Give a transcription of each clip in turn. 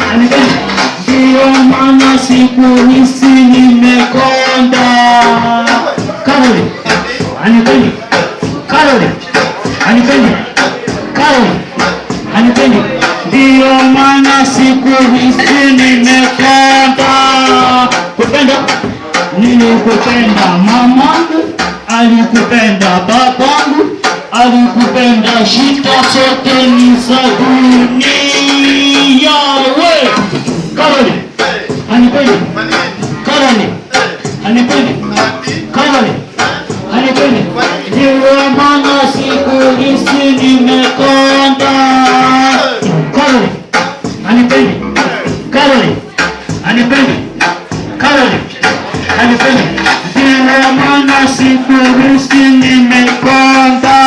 hanipendi. Ndio maana siku hizi nimekonda. Karoli, hanipendi. Karoli, hanipendi. Karoli, hanipendi. Ndio maana siku hizi nimekonda. Kupenda, nilikupenda mamangu, alikupenda babangu, alikupenda, shida zote ni za dunia. We Karoli, hanipendi. Karoli, hanipendi. Karoli, hanipendi. Ndio maana siku hizi nimekonda. Karoli, hanipendi. Karoli, hanipendi. Karoli, hanipendi. Ndio maana siku hizi nimekonda.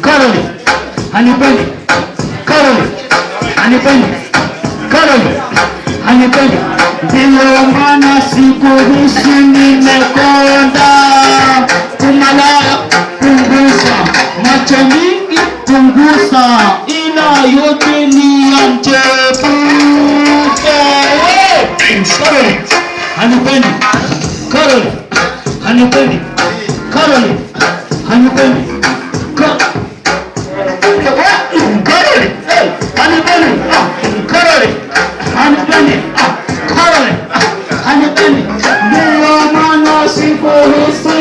Karoli, hanipendi. Karoli, hanipendi. Karoli, hanipendi. Ndio maana siku hizi nimekonda. Kumalaya punguza, macho mingi punguza, ila yote ni ya mchepuko. Karoli, hanipendi. Karoli, hanipendi. Karoli, hanipendi. Karoli, hanipendi. Karoli, hanipendi. Karoli, hanipendi. Ndio maana siku hizi